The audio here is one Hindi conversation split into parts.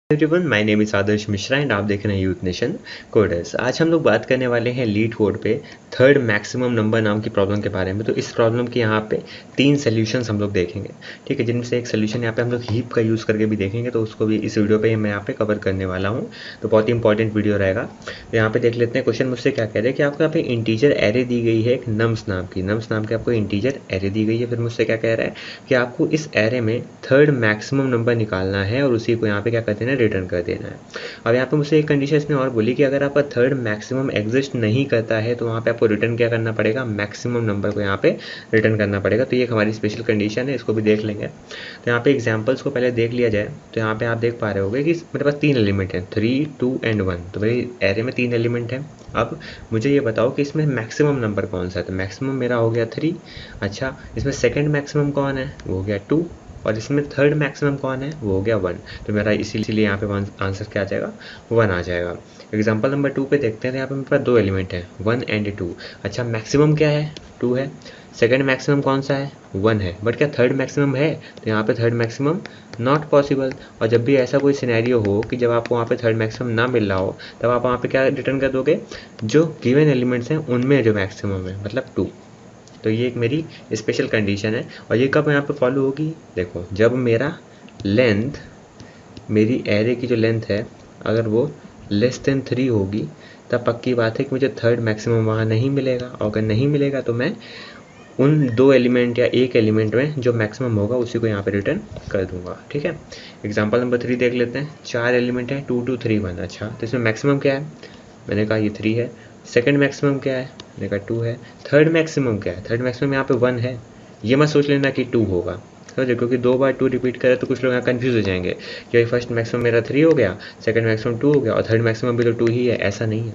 Everyone, my name is Adarsh Mishra and आप देख रहे हैं यूथ नेशन कोडर्स। आज हम लोग बात करने वाले हैं लीड कोड पे थर्ड मैक्सिमम नंबर नाम की प्रॉब्लम के बारे में। तो इस प्रॉब्लम के यहाँ पे 3 सॉल्यूशंस हम लोग देखेंगे, ठीक है, जिनमें से एक सोल्यूशन यहाँ पे हम लोग हीप का यूज़ करके भी देखेंगे, तो उसको भी इस वीडियो पे मैं यहाँ पे कवर करने वाला हूँ। तो बहुत ही इंपॉर्टेंट वीडियो रहेगा। तो यहाँ पे देख लेते हैं क्वेश्चन मुझसे क्या कह रहे हैं कि आपको यहाँ पे इंटीजर एरे दी गई है, एक नम्स नाम की आपको इंटीजर एरे दी गई है। फिर मुझसे क्या कह रहा है कि आपको इस एरे में थर्ड मैक्सिमम नंबर निकालना है और उसी को यहाँ पे क्या कर देना है, रिटर्न कर देना है। अब यहाँ पे मुझसे एक कंडीशन इसने और बोली कि अगर आपका थर्ड मैक्सिमम एग्जिस्ट नहीं करता है तो वहाँ पे आपको रिटर्न क्या करना पड़ेगा, मैक्सिमम नंबर को यहाँ पे रिटर्न करना पड़ेगा। तो ये हमारी स्पेशल कंडीशन है, इसको भी देख लेंगे। तो यहाँ पे एग्जाम्पल्स को पहले देख लिया जाए। तो यहाँ पे आप देख पा रहे होगे कि मेरे पास 3 एलिमेंट हैं, 3, 2 एंड 1। तो मेरी एरे में 3 एलिमेंट हैं। अब मुझे ये बताओ कि इसमें मैक्सिमम नंबर कौन सा है। तो मैक्सिमम मेरा हो गया 3। अच्छा, इसमें सेकेंड मैक्सिमम कौन है, वो हो गया 2। और इसमें थर्ड मैक्सिमम कौन है, वो हो गया 1। तो मेरा इसीलिए यहाँ पे आंसर क्या आ जाएगा, 1 आ जाएगा। एग्जाम्पल नंबर 2 पे देखते हैं। तो यहाँ पे मेरे पास 2 एलिमेंट हैं, 1 एंड 2। अच्छा, मैक्सिमम क्या है, 2 है। सेकंड मैक्सिमम कौन सा है, 1 है। बट क्या थर्ड मैक्सिमम है, तो यहाँ पे थर्ड मैक्सिमम नॉट पॉसिबल। और जब भी ऐसा कोई सिनेरियो हो कि जब आपको वहाँ पे थर्ड मैक्सिमम ना मिल रहा हो, तब आप वहाँ पे क्या रिटर्न कर दोगे, जो गिवन एलिमेंट्स हैं उनमें जो मैक्सिमम है, मतलब 2। तो ये एक मेरी स्पेशल कंडीशन है। और ये कब यहाँ पे फॉलो होगी, देखो, जब मेरा लेंथ, मेरी एरे की जो लेंथ है, अगर वो लेस देन 3 होगी, तब पक्की बात है कि मुझे थर्ड मैक्सिमम वहाँ नहीं मिलेगा। और अगर नहीं मिलेगा तो मैं उन 2 एलिमेंट या एक एलिमेंट में जो मैक्सिमम होगा उसी को यहाँ पे रिटर्न कर दूंगा, ठीक है। एग्जाम्पल नंबर 3 देख लेते हैं। 4 एलिमेंट है, 2 2 3 1। अच्छा, तो इसमें मैक्सिमम क्या है, मैंने कहा ये 3 है। सेकंड मैक्सिमम क्या है, मैंने कहा 2 है। थर्ड मैक्सिमम क्या है, थर्ड मैक्सिमम यहाँ पे 1 है। ये मत सोच लेना कि 2 होगा, समझे, क्योंकि 2 बार 2 रिपीट करे तो कुछ लोग यहाँ कंफ्यूज हो जाएंगे कि फर्स्ट मैक्सिमम मेरा 3 हो गया, सेकंड मैक्सिमम 2 हो गया और थर्ड मैक्सिमम भी तो 2 ही है। ऐसा नहीं है,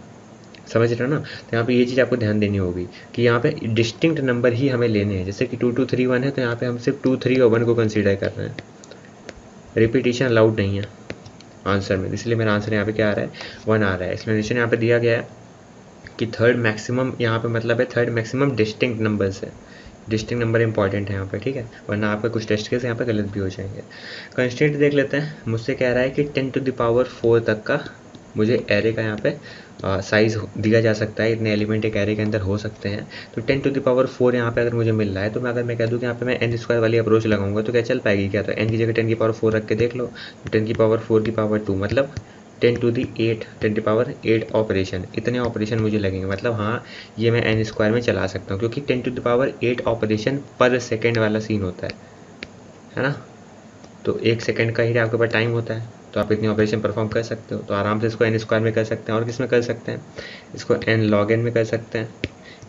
समझ रहे हो ना। तो यहाँ पे ये चीज़ आपको ध्यान देनी होगी कि यहाँ पे डिस्टिंक्ट नंबर ही हमें लेने हैं। जैसे कि 2 2 3 1 है, तो यहाँ पे हम सिर्फ 2 3 और 1 को कंसीडर कर रहे हैं। रिपीटिशन अलाउड नहीं है आंसर में, इसलिए मेरा आंसर यहाँ पे क्या आ रहा है, 1 आ रहा है। एक्सप्लेनेशन यहाँ पे दिया गया है कि थर्ड मैक्सिमम यहाँ पे मतलब है थर्ड मैक्सिमम डिस्टिंक्ट नंबर से। डिस्टिंक्ट नंबर इंपॉर्टेंट है यहाँ पे, ठीक है, वरना आपका कुछ टेस्ट केस यहाँ पे गलत भी हो जाएंगे। कंस्ट्रेंट देख लेते हैं। मुझसे कह रहा है कि 10 to the power 4 तक का मुझे एरे का यहाँ पे साइज़ दिया जा सकता है, इतने एलिमेंट एक एरे के अंदर हो सकते हैं। तो 10 to the power 4 यहाँ पे अगर मुझे मिल रहा है, तो मैं अगर मैं कह दूँ कि यहाँ पे मैं n स्क्वायर वाली अप्रोच लगाऊंगा तो क्या चल पाएगी क्या। तो n की जगह 10 की पावर 4 रख के देख लो। 10 की पावर 4 की पावर 2 मतलब 10 to the 8, 10 की पावर 8 ऑपरेशन, इतने ऑपरेशन मुझे लगेंगे। मतलब हाँ, ये मैं n स्क्वायर में चला सकता हूँ, क्योंकि 10 to the पावर 8 ऑपरेशन पर सेकेंड वाला सीन होता है ना। तो 1 सेकेंड का ही आपके पास टाइम होता है, तो आप इतनी ऑपरेशन परफॉर्म कर सकते हो। तो आराम से इसको n स्क्वायर में कर सकते हैं। और किस में कर सकते हैं, इसको n log n में कर सकते हैं,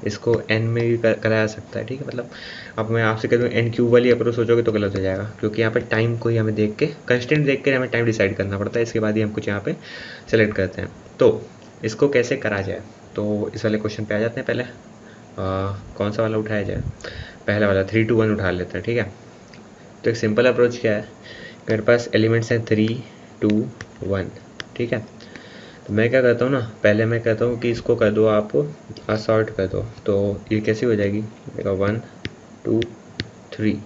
इसको n में भी कराया सकता है, ठीक है। मतलब अब मैं आपसे कह दूँ n क्यूब वाली अप्रोच सोचोगे तो गलत हो जाएगा, क्योंकि यहाँ पे टाइम को ही हमें देख के, कंस्टेंट देख के हमें टाइम डिसाइड करना पड़ता है। इसके बाद ही हम कुछ यहाँ पे सेलेक्ट करते हैं। तो इसको कैसे करा जाए, तो इस वाले क्वेश्चन पे आ जाते हैं। पहले कौन सा वाला उठाया जाए, पहला वाला 3 2 1 उठा लेते हैं, ठीक है। तो एक सिंपल अप्रोच क्या है, मेरे पास एलिमेंट्स हैं 3 2 1, ठीक है। तो मैं क्या करता हूँ ना, पहले मैं कहता हूँ कि इसको कर दो आप असॉर्ट कर दो। तो ये कैसी हो जाएगी, 1 2 3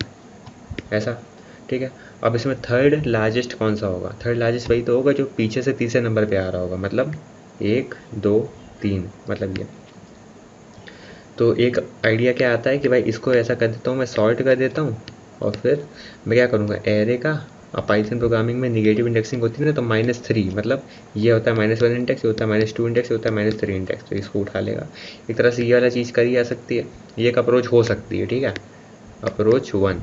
ऐसा, ठीक है। अब इसमें थर्ड लार्जेस्ट कौन सा होगा, थर्ड लार्जेस्ट वही तो होगा जो पीछे से तीसरे नंबर पे आ रहा होगा, मतलब 1 2 3, मतलब ये। तो एक आइडिया क्या आता है कि भाई इसको ऐसा कर देता हूँ, मैं सॉर्ट कर देता हूँ और फिर मैं क्या करूँगा, एरे का, अब पाइथन प्रोग्रामिंग में नेगेटिव इंडेक्सिंग होती है ना, तो -3 मतलब ये होता है -1 इंडेक्स, ये होता है -2 इंडेक्स, ये होता है -3 इंडेक्स। तो इसको उठा लेगा। एक तरह से ये वाला चीज़ करी जा सकती है, ये एक अप्रोच हो सकती है, ठीक है, अप्रोच 1।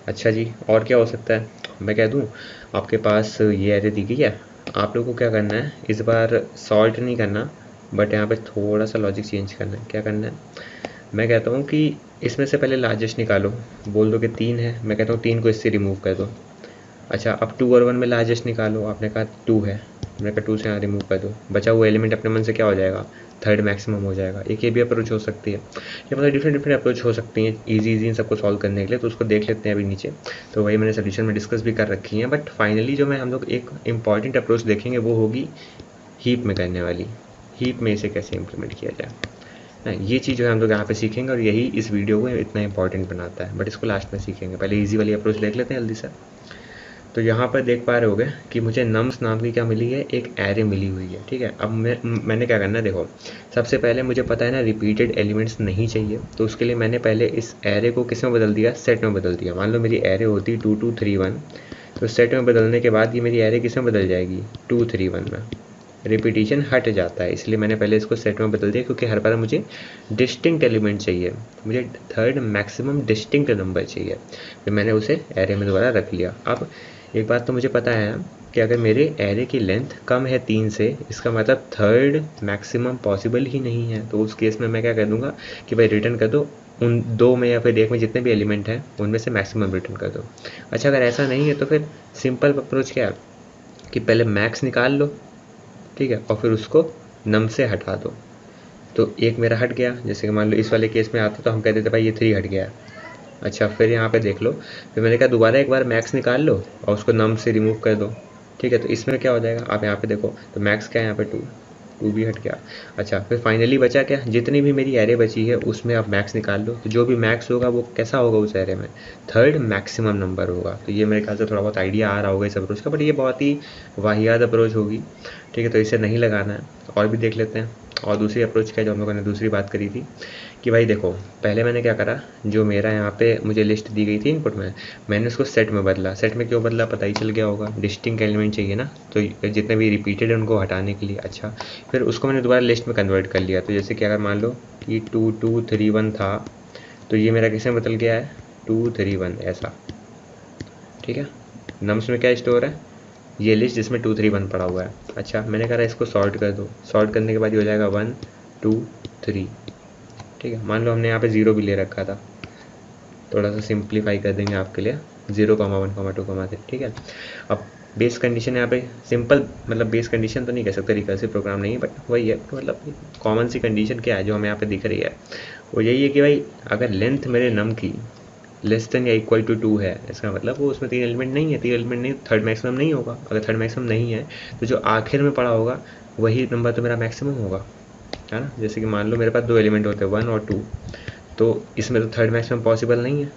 अच्छा जी, और क्या हो सकता है, मैं कह दूँ आपके पास ये एरे दी गई है, आप लोगों को क्या करना है, इस बार सॉल्ट नहीं करना, बट यहाँ पे थोड़ा सा लॉजिक चेंज करना है। क्या करना है, मैं कहता हूँ कि इसमें से पहले लार्जेस्ट निकालो, बोल दो कि 3 है, मैं कहता हूँ 3 को इससे रिमूव कर दो। अच्छा, अब 2 और 1 में लार्जेस्ट निकालो, आपने कहा 2 है, मैंने कहा 2 से यहाँ रिमूव कर दो, बचा हुआ एलिमेंट अपने मन से क्या हो जाएगा, थर्ड मैक्सिमम हो जाएगा। एक ये भी अप्रोच हो सकती है। ये मतलब डिफरेंट अप्रोच हो सकती हैं ईजी इन सबको सॉल्व करने के लिए। तो उसको देख लेते हैं अभी नीचे। तो वही मैंने सोल्यूशन में डिस्कस भी कर रखी है, बट फाइनली जो मैं हम लोग एक इंपॉर्टेंट अप्रोच देखेंगे वो होगी हीप में करने वाली। हीप में इसे कैसे इम्प्लीमेंट किया जाए ना, ये चीज़ जो है हम लोग यहाँ पे सीखेंगे, और यही इस वीडियो को इतना इंपॉर्टेंट बनाता है। बट इसको लास्ट में सीखेंगे, पहले इजी वाली अप्रोच देख लेते हैं जल्दी से। तो यहाँ पर देख पा रहे होगे कि मुझे नम्स नाम की क्या मिली है, एक एरे मिली हुई है। ठीक है, अब मैंने क्या करना है, देखो सबसे पहले मुझे पता है ना रिपीटेड एलिमेंट्स नहीं चाहिए, तो उसके लिए मैंने पहले इस एरे को किस में बदल दिया, सेट में बदल दिया। मान लो मेरी एरे होती 2 2 3 1, तो सेट में बदलने के बाद ये मेरी एरे किस में बदल जाएगी, 2 3 1 में। रिपीटिशन हट जाता है, इसलिए मैंने पहले इसको सेट में बदल दिया, क्योंकि हर बार मुझे डिस्टिंक्ट एलिमेंट चाहिए, मुझे थर्ड मैक्सिमम डिस्टिंक्ट नंबर चाहिए। फिर मैंने उसे एरे में दोबारा रख लिया। अब एक बात तो मुझे पता है कि अगर मेरे एरे की लेंथ कम है 3 से, इसका मतलब थर्ड मैक्सिमम पॉसिबल ही नहीं है। तो उस केस में मैं क्या कर दूंगा कि भाई रिटर्न कर दो उन 2 में या फिर 1 में जितने भी एलिमेंट हैं उनमें से मैक्सिमम रिटर्न कर दो। अच्छा, अगर ऐसा नहीं है तो फिर सिंपल अप्रोच क्या है कि पहले मैक्स निकाल लो, ठीक है, और फिर उसको नम से हटा दो। तो एक मेरा हट गया, जैसे कि मान लो इस वाले केस में आता तो हम कहते थे भाई ये 3 हट गया। अच्छा, फिर यहाँ पे देख लो, फिर मैंने कहा दोबारा एक बार मैक्स निकाल लो और उसको नम से रिमूव कर दो। ठीक है, तो इसमें क्या हो जाएगा, आप यहाँ पे देखो तो मैक्स क्या है यहाँ पे 2 भी हट गया। अच्छा, फिर फाइनली बचा क्या, जितनी भी मेरी एरे बची है उसमें आप मैक्स निकाल लो, तो जो भी मैक्स होगा वो कैसा होगा उस एरे में, थर्ड मैक्सिमम नंबर होगा। तो ये मेरे ख्याल से थोड़ा बहुत आइडिया आ रहा होगा इस अप्रोच का, बट ये बहुत ही वाहियात अप्रोच होगी। ठीक है, तो इसे नहीं लगाना है, और भी देख लेते हैं। और दूसरी अप्रोच क्या है जो हम लोगों ने दूसरी बात करी थी कि भाई देखो पहले मैंने क्या करा, जो मेरा यहाँ पे मुझे लिस्ट दी गई थी इनपुट में, मैंने उसको सेट में बदला। सेट में क्यों बदला पता ही चल गया होगा, डिस्टिंक्ट एलिमेंट चाहिए ना, तो जितने भी रिपीटेड है उनको हटाने के लिए। अच्छा, फिर उसको मैंने दोबारा लिस्ट में कन्वर्ट कर लिया। तो जैसे कि अगर मान लो कि 2 2 3 1 था, तो ये मेरा किस में बदल गया है, 2 3 1 ऐसा। ठीक है, नम्स में क्या स्टोर है, ये लिस्ट जिसमें 2 3 1 पड़ा हुआ है। अच्छा, मैंने कहा इसको सॉर्ट कर दो, सॉर्ट करने के बाद ये हो जाएगा 1 2 3। ठीक है, मान लो हमने यहाँ पे 0 भी ले रखा था, थोड़ा सा सिंप्लीफाई कर देंगे आपके लिए, 0 1 2 3। ठीक है, अब बेस कंडीशन यहाँ पे सिंपल, मतलब बेस कंडीशन तो नहीं कह सकते, रिकर्सिव प्रोग्राम नहीं है, बट वही है, मतलब कॉमन सी कंडीशन क्या है जो हमें यहाँ पे दिख रही है, वो यही है कि भाई अगर लेंथ मेरे नम की लेस देन या इक्वल टू 2 है, इसका मतलब वो उसमें 3 एलिमेंट नहीं है, 3 एलिमेंट नहीं, थर्ड मैक्सिमम नहीं होगा। अगर थर्ड मैक्सिमम नहीं है तो जो आखिर में पड़ा होगा वही नंबर तो मेरा मैक्सिमम होगा, है ना। जैसे कि मान लो मेरे पास 2 एलिमेंट होते हैं 1 और 2, तो इसमें तो थर्ड मैक्सिमम पॉसिबल नहीं है,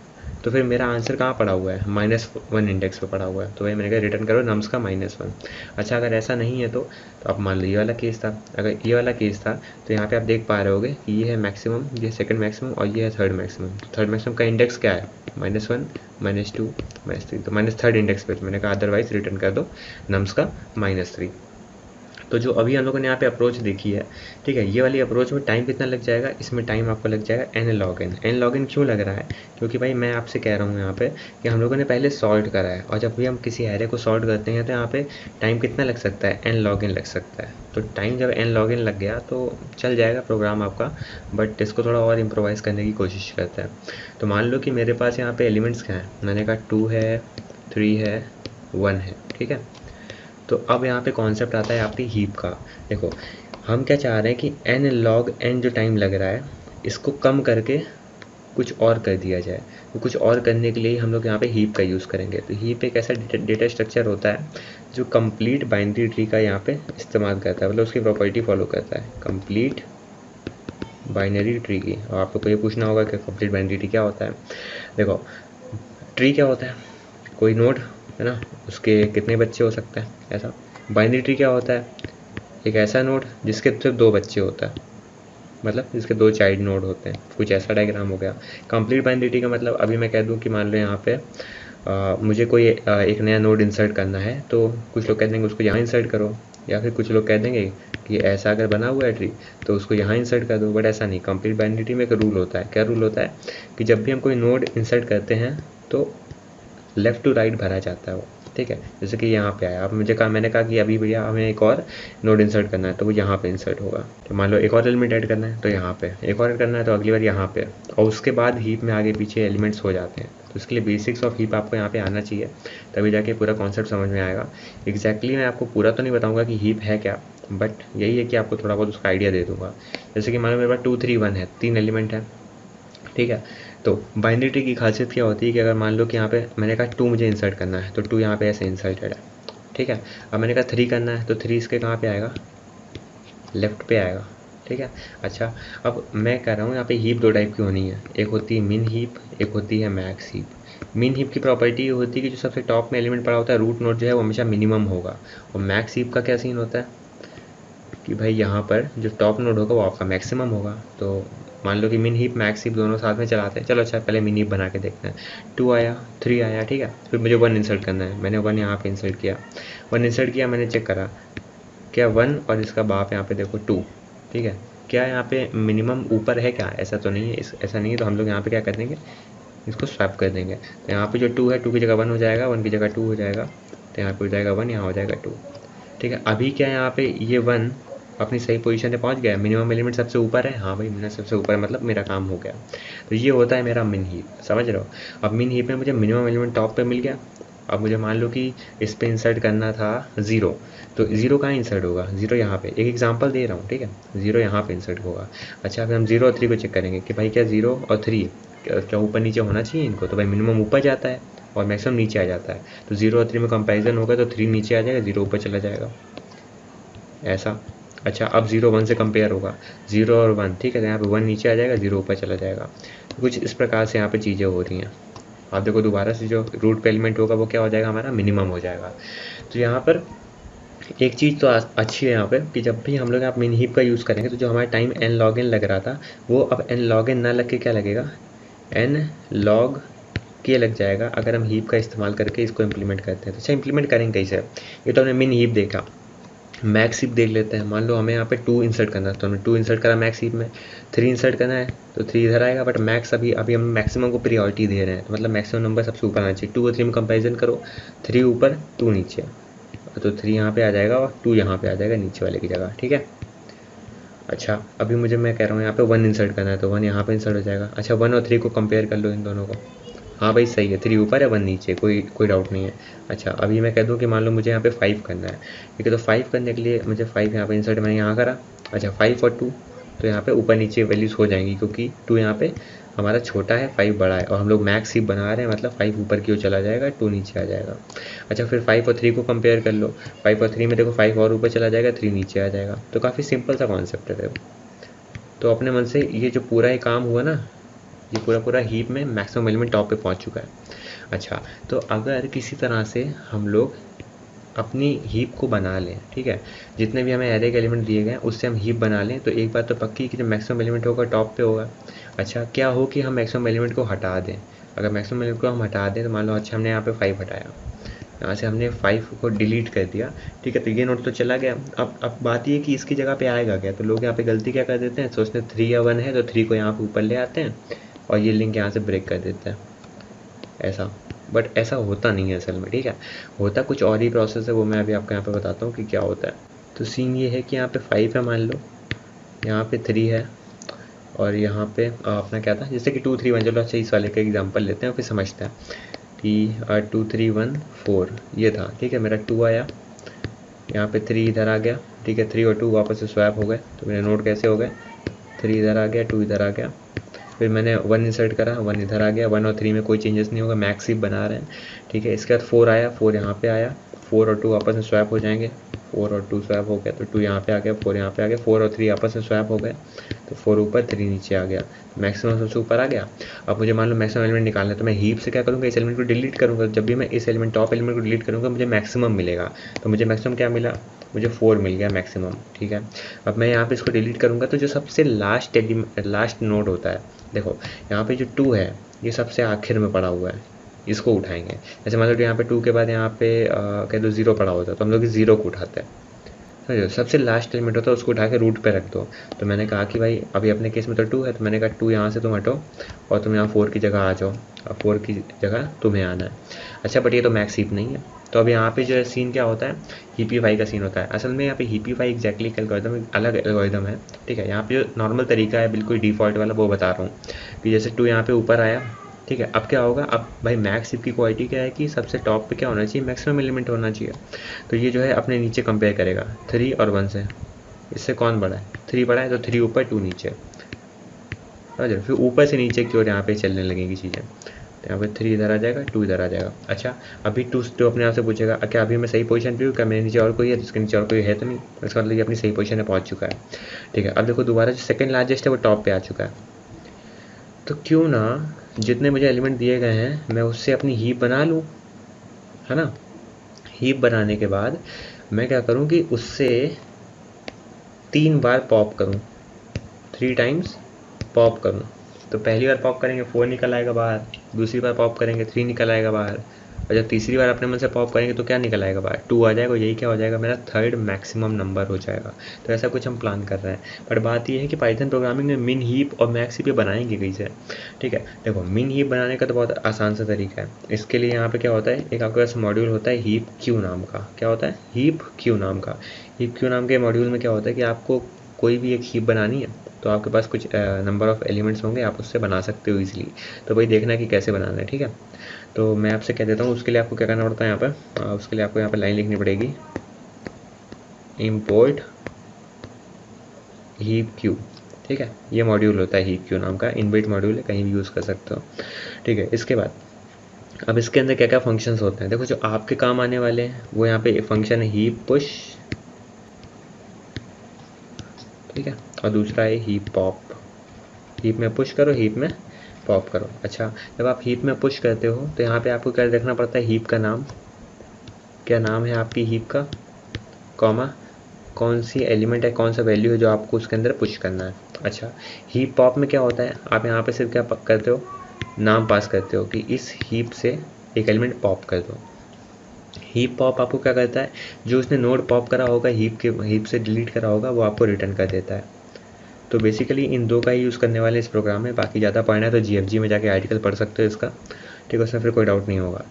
तो फिर मेरा आंसर कहाँ पड़ा हुआ है, -1 इंडेक्स पे पड़ा हुआ है। तो भाई मैंने कहा रिटर्न करो नम्स का -1। अच्छा, अगर ऐसा नहीं है तो आप मान लो ये वाला केस था। अगर ये वाला केस था तो यहाँ पे आप देख पा रहे होगे कि ये है मैक्सिमम, ये सेकंड मैक्सिमम और ये है थर्ड मैक्सिमम। थर्ड मैक्सिमम का इंडेक्स क्या है, -1 -2 -3, तो -3 इंडेक्स पे। तो मैंने कहा अदरवाइज रिटर्न कर दो नम्स का -3। तो जो अभी हम लोगों ने यहाँ पे अप्रोच देखी है, ठीक है, ये वाली अप्रोच में टाइम कितना लग जाएगा, इसमें टाइम आपको लग जाएगा n log n। n log n क्यों लग रहा है, क्योंकि भाई मैं आपसे कह रहा हूँ यहाँ पे कि हम लोगों ने पहले सॉर्ट करा है, और जब भी हम किसी एरे को सॉर्ट करते हैं तो यहाँ पे टाइम कितना लग सकता है, n log n लग सकता है। तो टाइम जब n log n लग गया तो चल जाएगा प्रोग्राम आपका, बट इसको थोड़ा और इम्प्रोवाइज़ करने की कोशिश करते हैं। तो मान लो कि मेरे पास यहाँ पे एलिमेंट्स क्या हैं, मैंने कहा 2 है 3 है 1 है। ठीक है, तो अब यहाँ पे कॉन्सेप्ट आता है आपकी हीप का। देखो हम क्या चाह रहे हैं कि n log n जो टाइम लग रहा है इसको कम करके कुछ और कर दिया जाए। तो कुछ और करने के लिए हम लोग यहाँ पे हीप का यूज़ करेंगे। तो हीप एक ऐसा डेटा स्ट्रक्चर होता है जो कंप्लीट बाइनरी ट्री का यहाँ पे इस्तेमाल करता है, मतलब उसकी प्रॉपर्टी फॉलो करता है, कंप्लीट बाइनरी ट्री की। और आप लोग को ये पूछना होगा कि कंप्लीट बाइनरी ट्री क्या होता है। देखो ट्री क्या होता है, कोई नोड है ना, उसके कितने बच्चे हो सकते हैं ऐसा। बाइनरी ट्री क्या होता है, एक ऐसा नोड जिसके सिर्फ 2 बच्चे होता है, मतलब जिसके 2 चाइल्ड नोड होते हैं, कुछ ऐसा डायग्राम हो गया। कंप्लीट बाइनरी ट्री का मतलब अभी मैं कह दूं कि मान लो यहाँ पे मुझे कोई एक नया नोड इंसर्ट करना है, तो कुछ लोग कह देंगे उसको यहाँ इंसर्ट करो, या फिर कुछ लोग कह देंगे कि ऐसा अगर बना हुआ है ट्री तो उसको यहाँ इंसर्ट कर दो। बट ऐसा नहीं, कंप्लीट बाइनरी ट्री में एक रूल होता है। क्या रूल होता है कि जब भी हम कोई नोड इंसर्ट करते हैं तो लेफ़्ट टू राइट भरा जाता है वो। ठीक है, जैसे कि यहाँ पे आया, अब मुझे कहा, मैंने कहा कि अभी भैया हमें एक और नोड इंसर्ट करना है, तो वो यहाँ पे इंसर्ट होगा। तो मान लो एक और एलिमेंट ऐड करना है तो यहाँ पे, एक और ऐड करना है तो अगली बार यहाँ पे, और उसके बाद हीप में आगे पीछे एलिमेंट्स हो जाते हैं। तो इसके लिए बेसिक्स ऑफ हीप आपको यहाँ पे आना चाहिए, तभी जाके पूरा कॉन्सेप्ट समझ में आएगा। एग्जैक्टली मैं आपको पूरा तो नहीं बताऊँगा कि हीप है क्या, बट यही है कि आपको थोड़ा बहुत उसका आइडिया दे दूँगा। जैसे कि मान लो मेरे पास 2 3 1 है, 3 एलिमेंट है। ठीक है, तो बाइनरी ट्री की खासियत क्या होती है कि अगर मान लो कि यहाँ पे मैंने कहा 2 मुझे इंसर्ट करना है, तो 2 यहाँ पे ऐसे इंसर्टेड है। ठीक है, अब मैंने कहा 3 करना है, तो 3 इसके कहाँ पे आएगा, लेफ्ट पे आएगा। ठीक है, अच्छा अब मैं कह रहा हूँ यहाँ पे हीप 2 टाइप की होनी है, एक होती है मिन हीप, एक होती है मैक्स हीप। मिन हीप की प्रॉपर्टी ये होती है कि जो सबसे टॉप में एलिमेंट पड़ा होता है रूट नोड जो है वो हमेशा मिनिमम होगा। और मैक्स हीप का क्या सीन होता है कि भाई यहाँ पर जो टॉप नोड होगा वो आपका मैक्सिमम होगा। तो मान लो कि मिन हीप मैक्स हीप दोनों साथ में चलाते हैं। चलो अच्छा पहले मिन हीप बना के देखते हैं। 2 आया, 3 आया, ठीक है। फिर मुझे 1 इंसर्ट करना है, मैंने 1 यहाँ पे इंसर्ट किया। 1 इंसर्ट किया, मैंने चेक करा क्या 1 और इसका बाप यहाँ पे देखो 2, ठीक है। क्या यहाँ पे मिनिमम ऊपर है क्या? ऐसा तो नहीं है, ऐसा नहीं है। तो हम लोग यहाँ पे क्या कर देंगे, इसको स्वैप कर देंगे। तो यहाँ पे जो 2 है 2 की जगह 1 हो जाएगा, 1 की जगह 2 हो जाएगा। तो यहाँ पे हो जाएगा 1, यहाँ हो जाएगा 2, ठीक है। अभी क्या यहाँ पे ये 1 अपनी सही पोजीशन पे पहुँच गया। मिनिमम एलिमेंट सबसे ऊपर है, हाँ भाई मैंने सबसे ऊपर है, मतलब मेरा काम हो गया। तो ये होता है मेरा मिन हीप, समझ रहे हो। अब मिन हीप में मुझे मिनिमम एलिमेंट टॉप पे मिल गया। अब मुझे मान लो कि इस पे इंसर्ट करना था 0, तो 0 कहाँ इंसर्ट होगा? 0 यहाँ पे, एक एग्जांपल दे रहा हूँ, ठीक है। 0 यहाँ पे इंसर्ट होगा। अच्छा फिर हम 0 और 3 को चेक करेंगे कि भाई क्या 0 और 3 क्या ऊपर नीचे होना चाहिए इनको? तो भाई मिनिमम ऊपर जाता है और मैक्सिमम नीचे आ जाता है। तो 0 और 3 में कंपैरिजन होगा तो 3 नीचे आ जाएगा, 0 ऊपर चला जाएगा, ऐसा। अच्छा अब 0 1 से कंपेयर होगा, 0 और 1, ठीक है। तो यहाँ पे 1 नीचे आ जाएगा, 0 ऊपर चला जाएगा। तो कुछ इस प्रकार से यहाँ पे चीज़ें हो रही हैं। आप देखो दोबारा से जो रूट पे एलिमेंट होगा वो क्या हो जाएगा, हमारा मिनिमम हो जाएगा। तो यहाँ पर एक चीज़ तो अच्छी है यहाँ पे कि जब भी हम लोग यहाँ मिन हीप का यूज़ करेंगे तो जो हमारा टाइम n log n लग रहा था वो अब n log n ना लग के क्या लगेगा, n log k लग जाएगा, अगर हम हीप का इस्तेमाल करके इसको इम्प्लीमेंट करते हैं। तो अच्छा इम्प्लीमेंट करेंगे कैसे? ये तो हमने मिन हीप देखा, मैक्स हीप देख लेते हैं। मान लो हमें यहाँ पे 2 इंसर्ट करना है तो हमने 2 इंसर्ट करा मैक्स हीप में। 3 इंसर्ट करना है तो 3 इधर आएगा, बट मैक्स अभी हम मैक्सिमम को प्रियोरिटी दे रहे हैं, तो मतलब मैक्सिमम नंबर सबसे ऊपर आना चाहिए। 2 और 3 में कंपेरिजन करो, 3 ऊपर 2 नीचे, तो 3 यहाँ पे आ जाएगा और 2 यहाँ पे आ जाएगा नीचे वाले की जगह, ठीक है। अच्छा अभी मुझे मैं कह रहा हूँ यहाँ पे 1 इंसर्ट करना है तो 1 यहाँ पे इंसर्ट हो जाएगा। अच्छा 1 और 3 को कंपेयर कर लो इन दोनों को, हाँ भाई सही है, 3 ऊपर है 1 नीचे, कोई डाउट नहीं है। अच्छा अभी मैं कह दूँ कि मान लो मुझे यहाँ पे 5 करना है, ठीक है। तो 5 करने के लिए मुझे 5 यहाँ पे इंसर्ट मैंने यहाँ करा। अच्छा 5 और 2 तो यहाँ पे ऊपर नीचे वैल्यूज़ हो जाएंगी क्योंकि 2 यहाँ पे हमारा छोटा है, 5 बड़ा है, और हम लोग मैक्स ही बना रहे हैं, मतलब 5 ऊपर की ओर चला जाएगा, 2 नीचे आ जाएगा। अच्छा फिर 5 और 3 को कंपेयर कर लो, 5 और 3 में देखो 5 और ऊपर चला जाएगा, 3 नीचे आ जाएगा। तो काफ़ी सिंपल सा कॉन्सेप्ट है देखो। तो अपने मन से ये जो पूरा ही काम हुआ ना, ये पूरा हीप में मैक्सिमम एलिमेंट टॉप पे पहुंच चुका है। अच्छा तो अगर किसी तरह से हम लोग अपनी हीप को बना लें, ठीक है, जितने भी हमें एरे के एलिमेंट दिए गए हैं उससे हम हीप बना लें, तो एक बात तो पक्की कि जो मैक्सिमम एलिमेंट होगा टॉप पे होगा। अच्छा क्या हो कि हम मैक्सिमम एलिमेंट को हटा दें। अगर मैक्सिमम एलिमेंट को हम हटा दें तो मान लो अच्छा हमने यहाँ पे 5 हटाया, यहाँ से हमने 5 को डिलीट कर दिया, ठीक है। तो ये नोट तो चला गया। अब बात ये कि इसकी जगह पे आएगा क्या, तो लोग यहाँ पे गलती क्या कर देते हैं, सोचते हैं 3 या 1 है तो 3 को यहाँ पे ऊपर ले आते हैं और ये लिंक यहाँ से ब्रेक कर देते हैं, ऐसा। बट ऐसा होता नहीं है असल में, ठीक है। होता कुछ और ही प्रोसेस है, वो मैं अभी आपको यहाँ पे बताता हूँ कि क्या होता है। तो सीन ये है कि यहाँ पे 5 है मान लो, यहाँ पे 3 है, और यहाँ पे अपना क्या था, जैसे कि 2 3 1, चलो अच्छा इस वाले का एग्जांपल लेते हैं और फिर समझते हैं कि 2 3 1 4 ये था, ठीक है। मेरा 2 आया, यहाँ पे 3 इधर आ गया, ठीक है। 3 और 2 वापस से स्वैप हो गए, तो मेरे नोट कैसे हो गए, 3 इधर आ गया, 2 इधर आ गया। फिर मैंने 1 इंसर्ट करा, 1 इधर आ गया, 1 और 3 में कोई चेंजेस नहीं होगा, मैक्स ही बना रहे हैं, ठीक है। इसके बाद 4 आया, 4 यहाँ पे आया, 4 और 2 आपस में स्वैप हो जाएंगे, 4 और 2 स्वैप हो गया तो 2 यहाँ पे आ गया, 4 यहाँ पे आ गया, 4 और 3 आपस में स्वैप हो गए तो 4 ऊपर 3 नीचे आ गया, मैक्सिमम सबसे ऊपर आ गया। अब मुझे मान लो मैक्सिमम एलिमेंट निकालना है, तो मैं हीप से क्या करूँगा, इस एलिमेंट को डिलीट करूँगा। जब भी मैं इस एलिमेंट टॉप एलिमेंट को डिलीट करूँगा मुझे मैक्सिमम मिलेगा, तो मुझे मैक्सिमम क्या मिला, मुझे 4 मिल गया मैक्सिमम, ठीक है। अब मैं यहाँ पे इसको डिलीट करूँगा तो जो सबसे लास्ट नोड होता है, देखो यहाँ पे जो 2 है ये सबसे आखिर में पड़ा हुआ है, इसको उठाएंगे। जैसे मान लो यहाँ पे 2 के बाद यहाँ पे कह दो 0 पड़ा होता है तो हम लोग 0 को उठाते हैं, समझो। सबसे लास्ट एलिमेंट होता है उसको उठा के रूट पे रख दो। तो मैंने कहा कि भाई अभी अपने केस में तो 2 है, तो मैंने कहा 2 यहाँ से तुम हटो और तुम यहाँ 4 की जगह आ जाओ, अब 4 की जगह तुम्हें आना है। अच्छा बट ये तो मैक्स हीप नहीं है, तो अब यहाँ पे जो है सीन क्या होता है, हीपीफाई का सीन होता है। असल में यहाँ पे हीपीफाई एग्जैक्टली एल्गोरिदम एक अलग एल्गोरिदम है, ठीक है। यहाँ पे जो नॉर्मल तरीका है बिल्कुल डिफ़ॉल्ट वाला वो बता रहा हूँ कि जैसे 2 यहाँ पे ऊपर आया, ठीक है। अब क्या होगा, अब भाई मैक्स हीप की क्वालिटी क्या है कि सबसे टॉप पे क्या होना चाहिए, मैक्सिमम एलिमेंट होना चाहिए। तो ये जो है अपने नीचे कंपेयर करेगा 3 और 1 से, इससे कौन बड़ा है, 3 बड़ा है, तो 3 ऊपर 2 नीचे, समझ रहे। फिर ऊपर से नीचे की ओर यहाँ पे चलने लगेंगी चीज़ें, तो यहाँ पे 3 इधर आ जाएगा, 2 इधर आ जाएगा। अच्छा अभी 2 अपने आप से पूछेगा क्या अभी मैं सही पोजीशन पे हूँ, क्या मेरे नीचे और कोई है, जिसके नीचे और कोई है तो नहीं, इसका मतलब ये अपनी सही पोजीशन में पहुँच चुका है, ठीक है। अब देखो दोबारा जो सेकंड लार्जेस्ट है वो टॉप पे आ चुका है, तो क्यों ना जितने मुझे एलिमेंट दिए गए हैं मैं उससे अपनी हीप बना लूँ, है ना। हीप बनाने के बाद मैं क्या करूँ कि उससे 3 बार पॉप करूँ, 3 टाइम्स पॉप करूँ। तो पहली बार पॉप करेंगे 4 निकल आएगा बाहर, दूसरी बार पॉप करेंगे 3 निकल आएगा बाहर, और जब तीसरी बार अपने मन से पॉप करेंगे तो क्या निकल आएगा बाहर, 2 आ जाएगा। यही क्या हो जाएगा, मेरा थर्ड मैक्सिमम नंबर हो जाएगा। तो ऐसा कुछ हम प्लान कर रहे हैं। पर बात ये है कि पाइथन प्रोग्रामिंग में मिन हीप और मैक्स हीप बनाएंगे कैसे, ठीक है। देखो मिन हीप बनाने का तो बहुत आसान सा तरीका है। इसके लिए यहाँ पे क्या होता है, एक आपके पास मॉड्यूल होता है हीप क्यू नाम का। क्या होता है, हीप क्यू नाम का। हीप क्यू नाम के मॉड्यूल में क्या होता है कि आपको कोई भी एक हीप बनानी है तो आपके पास कुछ नंबर ऑफ़ एलिमेंट्स होंगे, आप उससे बना सकते हो ईजिली। तो भाई देखना है कि कैसे बनाना है, ठीक है। तो मैं आपसे कह देता हूँ उसके लिए आपको क्या करना पड़ता है। यहाँ पर उसके लिए आपको यहाँ पर लाइन लिखनी पड़ेगी, इम्पोर्ट हीप क्यू, ठीक है। ये मॉड्यूल होता है हीप क्यू नाम का, इनबिल्ट मॉड्यूल है, कहीं भी यूज़ कर सकते हो, ठीक है। इसके बाद अब इसके अंदर क्या क्या फंक्शंस होते हैं, देखो जो आपके काम आने वाले हैं वो यहाँ पे फंक्शन है हीप पुश, ठीक है, और दूसरा है हीप पॉप। हीप में पुश करो, हीप में पॉप करो। अच्छा, जब आप हीप में पुश करते हो तो यहाँ पे आपको क्या देखना पड़ता है, हीप का नाम, क्या नाम है आपकी हीप का, कॉमा कौन सी एलिमेंट है, कौन सा वैल्यू है जो आपको उसके अंदर पुश करना है। अच्छा, हीप पॉप में क्या होता है, आप यहाँ पे सिर्फ क्या करते हो, नाम पास करते हो कि इस हीप से एक एलिमेंट पॉप कर दो। हीप पॉप आपको क्या करता है, जो उसने नोड पॉप करा होगा हीप से डिलीट करा होगा वो आपको रिटर्न कर देता है। तो बेसिकली इन दो का ही यूज़ करने वाले इस प्रोग्राम में। बाकी ज़्यादा पढ़ना है तो GFG में जाके आर्टिकल पढ़ सकते हो इसका, ठीक है, उसमें फिर कोई डाउट नहीं होगा।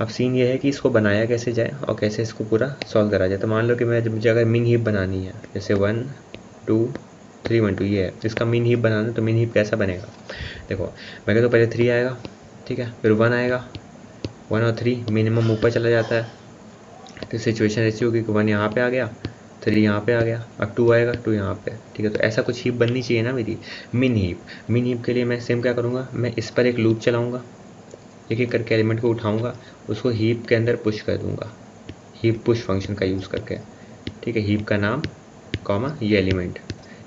अब सीन ये है कि इसको बनाया कैसे जाए और कैसे इसको पूरा सॉल्व करा जाए। तो मान लो कि मुझे अगर मिन हीप बनानी है, जैसे 1 2 3 1 2 ये है, इसका मिन हीप बनाना है। तो मिन हीप कैसा बनेगा, देखो मैं तो पहले 3 आएगा, ठीक है, फिर 1 आएगा, 1 और 3 मिनिमम ऊपर चला जाता है। तो सिचुएशन ऐसी होगी कि 1 यहाँ पे आ गया, 3 यहाँ पे आ गया, अब 2 आएगा, 2 यहाँ पे, ठीक है। तो ऐसा कुछ हीप बननी चाहिए ना मेरी, मिन हीप। मिन हीप के लिए मैं सेम क्या करूँगा, मैं इस पर एक लूप चलाऊँगा, एक एक करके एलिमेंट को उठाऊँगा, उसको हीप के अंदर पुश कर दूँगा, हीप पुश फंक्शन का यूज़ करके, ठीक है। हीप का नाम कॉमा ये एलिमेंट,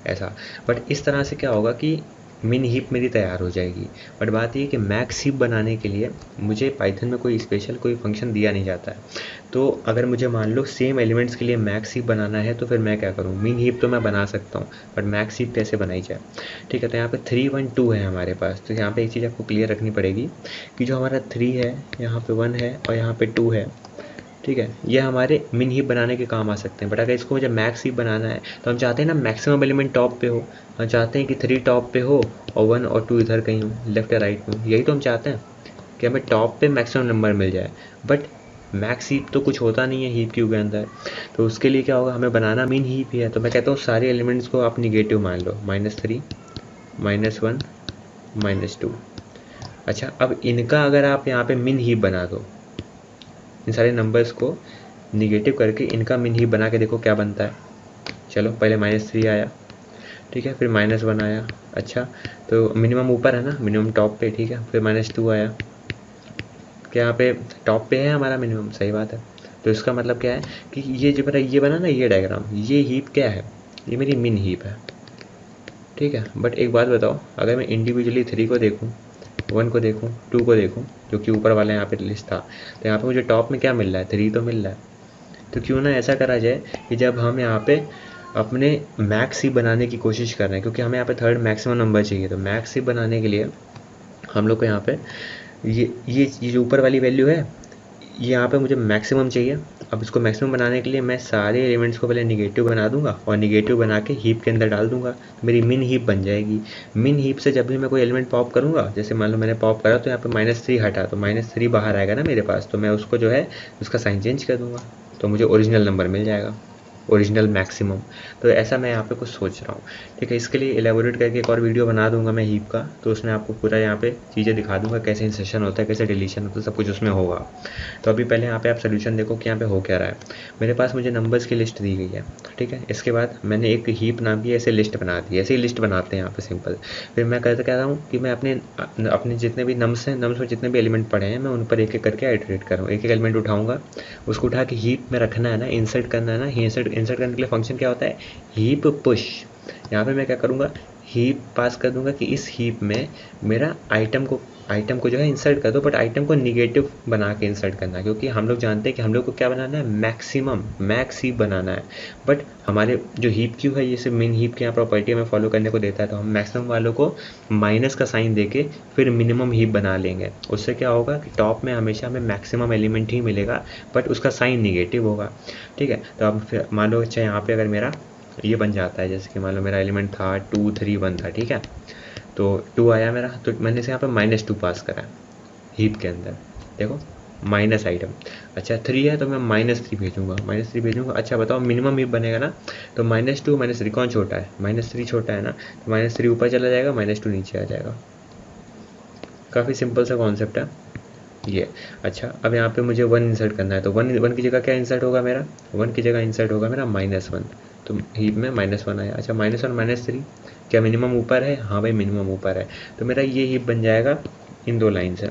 ऐसा। बट इस तरह से क्या होगा कि मिन हीप मेरी तैयार हो जाएगी। बट बात ये कि मैक्स हीप बनाने के लिए मुझे पाइथन में कोई स्पेशल कोई फंक्शन दिया नहीं जाता है। तो अगर मुझे मान लो सेम एलिमेंट्स के लिए मैक्स हीप बनाना है तो फिर मैं क्या करूँ, मिन हीप तो मैं बना सकता हूँ बट मैक्स हीप कैसे बनाई जाए, ठीक है। तो यहाँ पे 3 1 2 है हमारे पास। तो यहाँ पे एक चीज़ आपको क्लियर रखनी पड़ेगी कि जो हमारा 3 है, यहाँ पे 1 है और यहाँ पे 2 है, ठीक है, ये हमारे मिन हीप बनाने के काम आ सकते हैं। बट अगर इसको मुझे मैक्स हीप बनाना है तो हम चाहते हैं ना मैक्सिमम एलिमेंट टॉप पे हो, हम चाहते हैं कि 3 टॉप पे हो और 1 और 2 इधर कहीं हो, लेफ्ट या राइट में। यही तो हम चाहते हैं कि हमें टॉप पे मैक्सिमम नंबर मिल जाए। बट मैक्स हीप तो कुछ होता नहीं है हीप क्यू के अंदर। तो उसके लिए क्या होगा, हमें बनाना मिन हीप ही है। तो मैं कहता हूँ सारे एलिमेंट्स को आप निगेटिव मान लो, -3 -1 -2। अच्छा, अब इनका अगर आप यहाँ पे मिन हीप बना दो, इन सारे नंबर्स को निगेटिव करके इनका मिन हीप बना के देखो क्या बनता है। चलो पहले -3 आया, ठीक है, फिर -1 आया। अच्छा, तो मिनिमम ऊपर है ना, मिनिमम टॉप पे, ठीक है, फिर -2 आया, क्या यहाँ पे टॉप पे है हमारा मिनिमम, सही बात है। तो इसका मतलब क्या है कि ये जो मेरा ये बना ना ये डायग्राम, ये हीप क्या है, ये मेरी मिन हीप है, ठीक है। बट एक बात बताओ, अगर मैं इंडिविजुअली 3 को देखूँ, 1 को देखूँ, 2 को देखूँ, जो कि ऊपर वाला यहाँ पे लिस्ट था, तो यहाँ पे मुझे टॉप में क्या मिल रहा है, 3 तो मिल रहा है। तो क्यों ना ऐसा करा जाए कि जब हम यहाँ पे अपने मैक्स ही बनाने की कोशिश कर रहे हैं, क्योंकि हमें यहाँ पे थर्ड मैक्सिमम नंबर चाहिए, तो मैक्स ही बनाने के लिए हम लोग को यहाँ पे ये जो ऊपर वाली वैल्यू है, ये यहाँ पे मुझे मैक्सिमम चाहिए। अब इसको मैक्सिमम बनाने के लिए मैं सारे एलिमेंट्स को पहले निगेटिव बना दूंगा और निगेटिव बना के हीप के अंदर डाल दूंगा, तो मेरी मिन हीप बन जाएगी। मिन हीप से जब भी मैं कोई एलिमेंट पॉप करूँगा, जैसे मान लो मैंने पॉप करा तो यहाँ पे -3 हटा, तो -3 बाहर आएगा ना मेरे पास, तो मैं उसको जो है उसका साइन चेंज कर दूँगा, तो मुझे ओरिजिनल नंबर मिल जाएगा, ओरिजिनल मैक्सिमम। तो ऐसा मैं यहाँ पे कुछ सोच रहा हूँ, ठीक है। इसके लिए एलेबोरेट करके एक और वीडियो बना दूंगा मैं हीप का, तो उसमें आपको पूरा यहाँ पे चीज़ें दिखा दूंगा, कैसे इंसर्शन होता है, कैसे डिलीशन होता है, सब कुछ उसमें होगा। तो अभी पहले यहाँ पे आप सोल्यूशन देखो कि यहाँ पे हो क्या रहा है। मेरे पास मुझे नंबर्स की लिस्ट दी गई है, ठीक है। इसके बाद मैंने एक हीप नाम की ऐसे लिस्ट बना दी, ऐसे ही लिस्ट बनाते हैं यहाँ पे सिंपल। फिर मैं कह रहा हूँ कि मैं अपने जितने भी नम्स हैं, नम्स में जितने भी एलिमेंट पड़े हैं, मैं उन पर एक एक करके आइटरेट कर रहा हूँ। एक एक एलिमेंट उठाऊंगा, उसको उठा के हीप में रखना है ना, इंसर्ट करना है ना। इंसर्ट करने के लिए फंक्शन क्या होता है, हीप पुश। यहाँ पे मैं क्या करूँगा, हीप पास कर दूंगा कि इस हीप में मेरा आइटम को आइटम को जो है इंसर्ट कर दो, बट आइटम को निगेटिव बना के इंसर्ट करना, क्योंकि हम लोग जानते हैं कि हम लोग को क्या बनाना है, मैक्सिमम मैक्स हीप बनाना है। बट हमारे जो हीप क्यू है ये सिर्फ मिन हीप के यहाँ प्रॉपर्टी हमें फॉलो करने को देता है, तो हम मैक्सिमम वालों को माइनस का साइन देके फिर मिनिमम हीप बना लेंगे। उससे क्या होगा कि टॉप में हमेशा हमें मैक्सिमम एलिमेंट ही मिलेगा, बट उसका साइन निगेटिव होगा। ठीक है, तो अब फिर मान लो अच्छा यहाँ पे अगर मेरा ये बन जाता है, जैसे कि मान लो मेरा एलिमेंट था 2 3 1 था, ठीक है, तो 2 आया मेरा, तो मैंने इसे यहाँ पे -2 पास करा हीप के अंदर, देखो माइनस आइटम। अच्छा 3 है तो मैं -3 भेजूंगा, -3 भेजूंगा। अच्छा बताओ मिनिमम हीप बनेगा ना, तो -2 -3 कौन छोटा है, -3 छोटा है ना, तो -3 ऊपर चला जाएगा, -2 नीचे आ जाएगा। काफ़ी सिंपल सा कॉन्सेप्ट है ये। अच्छा अब यहाँ पे मुझे 1 इंसर्ट करना है, तो 1 की जगह क्या इंसर्ट होगा मेरा, 1 की जगह इंसर्ट होगा मेरा -1, तो हीप में -1 आया। अच्छा -1 -3 क्या मिनिमम ऊपर है, हाँ भाई मिनिमम ऊपर है, तो मेरा ये हीप बन जाएगा इन 2 लाइन से।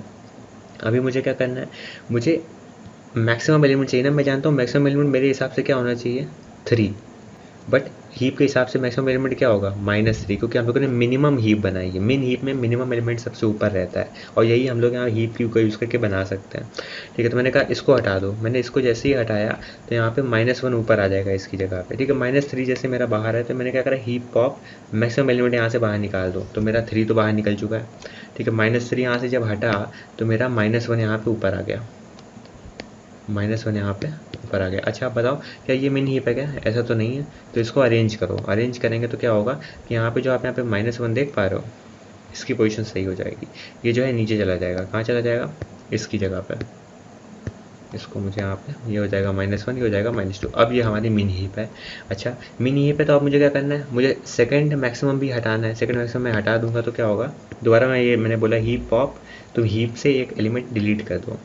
अभी मुझे क्या करना है, मुझे मैक्सिमम एलिमेंट चाहिए ना, मैं जानता हूँ मैक्सिमम एलिमेंट मेरे हिसाब से क्या होना चाहिए 3, बट हीप के हिसाब से मैक्सिमम एलिमेंट क्या होगा -3, क्योंकि हम लोगों ने मिनिमम हीप बनाई है। मिन हीप में मिनिमम एलिमेंट सबसे ऊपर रहता है, और यही हम लोग यहाँ हीप क्यू का यूज़ करके बना सकते हैं। ठीक है, तो मैंने कहा इसको हटा दो, मैंने इसको जैसे ही हटाया तो यहाँ पे -1 ऊपर आ जाएगा इसकी जगह पे। ठीक है, -3 जैसे मेरा बाहर है, तो मैंने क्या करा, हीप पॉप मैक्सिमम एलिमेंट यहाँ से बाहर निकाल दो, तो मेरा 3 तो बाहर निकल चुका है। ठीक है, -3 यहाँ से जब हटा तो मेरा -1 यहाँ पे ऊपर आ गया, -1 यहाँ पे ऊपर आ गया। अच्छा आप बताओ क्या ये मिन हीप है क्या, ऐसा तो नहीं है, तो इसको अरेंज करो। अरेंज करेंगे तो क्या होगा कि यहाँ पे जो आप यहाँ पे -1 देख पा रहे हो, इसकी पोजीशन सही हो जाएगी, ये जो है नीचे चला जाएगा, कहाँ चला जाएगा, इसकी जगह पे। इसको मुझे यहाँ पे ये हो जाएगा -1, ये हो जाएगा -2। अब ये हमारी मिन हीप है। अच्छा मिन हीप है तो अब मुझे क्या करना है, मुझे सेकंड मैक्सिमम भी हटाना है। सेकंड मैक्सिमम मैं हटा दूंगा तो क्या होगा, दोबारा मैंने बोला हीप पॉप, तो हीप से एक एलिमेंट डिलीट कर दो।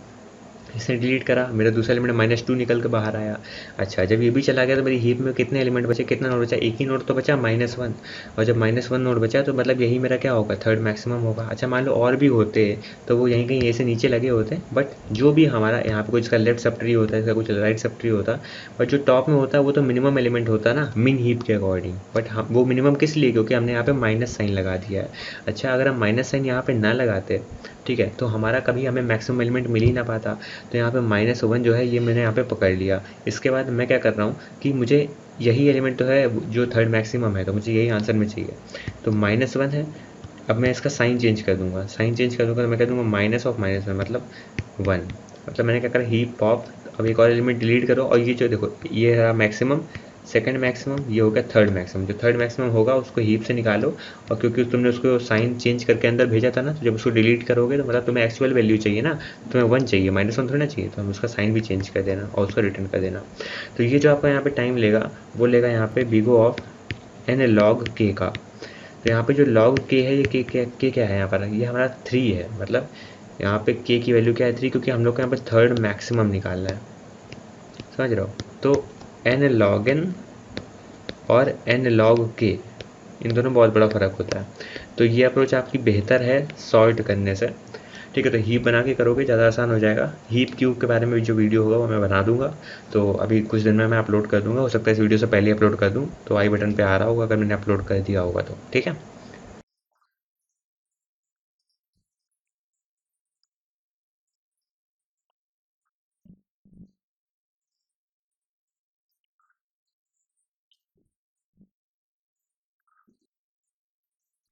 इसने डिलीट करा, मेरा दूसरा एलिमेंट -2 निकल के बाहर आया। अच्छा जब ये भी चला गया तो मेरी हीप में कितने एलिमेंट बचे, कितना नोड बचा, एक ही नोड तो बचा -1, और जब -1 नोड बचा तो मतलब यही मेरा क्या होगा, थर्ड मैक्सिमम होगा। अच्छा मान लो और भी होते तो वो यहीं कहीं ऐसे नीचे लगे होते, बट जो भी हमारा यहाँ पे कुछ इसका लेफ्ट सब ट्री होता है, इसका कुछ राइट सब ट्री होता, बट जो टॉप में होता है वो तो मिनिमम एलिमेंट होता है ना मिन हीप के अकॉर्डिंग, बट हम वो मिनिमम किस लिए, क्योंकि हमने यहाँ पे माइनस साइन लगा दिया है। अच्छा अगर हम माइनस साइन यहाँ पे ना लगाते, ठीक है, तो हमारा कभी हमें मैक्सिमम एलिमेंट मिल ही ना पाता। तो यहाँ पे -1 जो है ये मैंने यहाँ पे पकड़ लिया। इसके बाद मैं क्या कर रहा हूँ कि मुझे यही एलिमेंट तो है जो थर्ड मैक्सिमम है, तो मुझे यही आंसर में चाहिए। तो -1 है, अब मैं इसका साइन चेंज कर दूंगा, साइन चेंज कर दूंगा तो मैं कह दूंगा -1 मतलब 1, मतलब मैंने क्या करा, हीप पॉप, अब एक और एलिमेंट डिलीट करो, और ये जो देखो ये है मैक्सिमम, सेकंड मैक्सिमम, ये हो गया थर्ड मैक्सिमम। जो थर्ड मैक्सिमम होगा उसको हीप से निकालो, और क्योंकि तुमने उसको साइन चेंज करके अंदर भेजा था ना, तो जब उसको डिलीट करोगे तो मतलब तुम्हें एक्चुअल वैल्यू चाहिए ना, तुम्हें 1 चाहिए, -1 थोड़ा ना चाहिए, तो हम उसका साइन भी चेंज कर देना और उसको रिटर्न कर देना। तो ये जो आपका यहाँ पे टाइम लेगा वो लेगा यहाँ पे big O of n log k का। तो यहाँ पे जो log k है ये k क्या है यहाँ पर, ये हमारा 3 है, मतलब यहाँ पे k की वैल्यू क्या है 3, क्योंकि हम लोग को यहाँ पर थर्ड मैक्सिमम निकालना है, समझ रहे हो। तो n log n और n log k, इन दोनों में बहुत बड़ा फ़र्क होता है। तो ये अप्रोच आपकी बेहतर है सॉर्ट करने से। ठीक है, तो हीप बना के करोगे ज़्यादा आसान हो जाएगा। हीप क्यूब के बारे में जो वीडियो होगा वो मैं बना दूंगा, तो अभी कुछ दिन में मैं अपलोड कर दूंगा, हो सकता है इस वीडियो से पहले अपलोड कर दूँ, तो आई बटन पे आ रहा होगा अगर मैंने अपलोड कर दिया होगा तो। ठीक है।